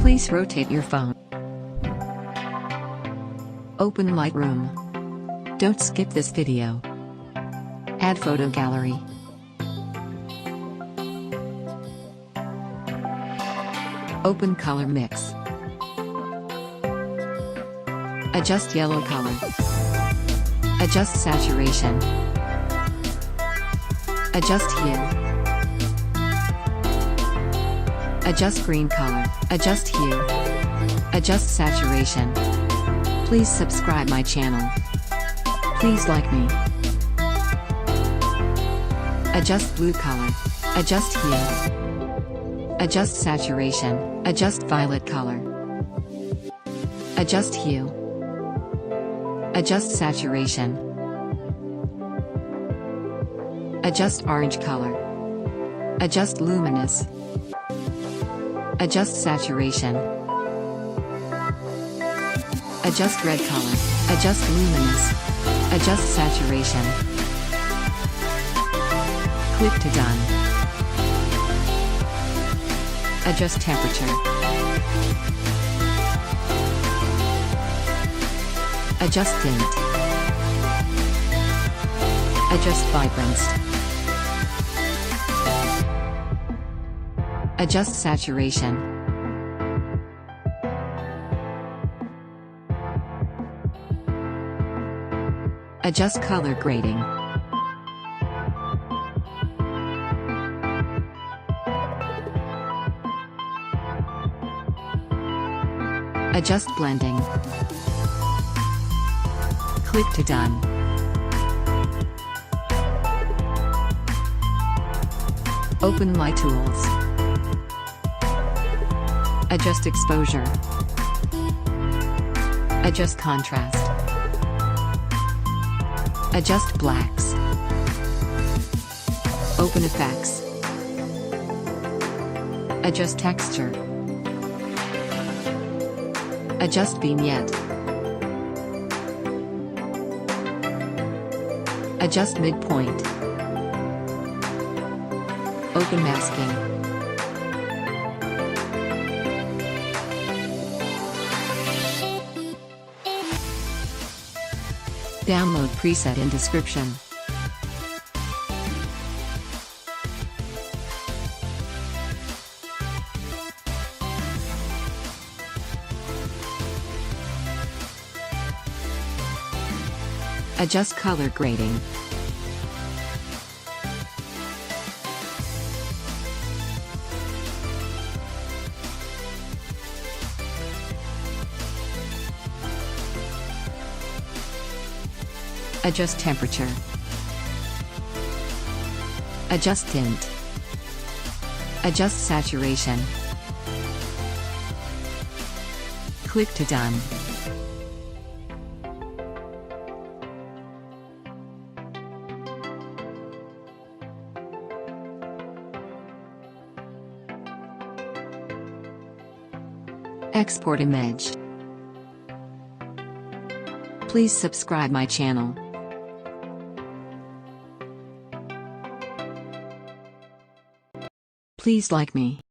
Please rotate your phone. Open Lightroom. Don't skip this video. Add photo gallery. Open color mix. Adjust yellow color. Adjust saturation. Adjust hue. Adjust green color. Adjust hue. Adjust saturation. Please subscribe my channel. Please like me. Adjust blue color. Adjust hue. Adjust saturation. Adjust violet color. Adjust hue. Adjust saturation. Adjust orange color. Adjust luminous. Adjust saturation. Adjust red color. Adjust luminous. Adjust saturation. Click to done. Adjust temperature. Adjust tint. Adjust vibrance. Adjust saturation. Adjust color grading. Adjust blending. Click to done. Open My Tools. Adjust exposure. Adjust contrast. Adjust blacks. Open effects. Adjust texture. Adjust vignette. Adjust midpoint. Open masking. Download preset in description. Adjust color grading. Adjust temperature. Adjust tint. Adjust saturation. Click to done. Export image. Please subscribe my channel. Please like me.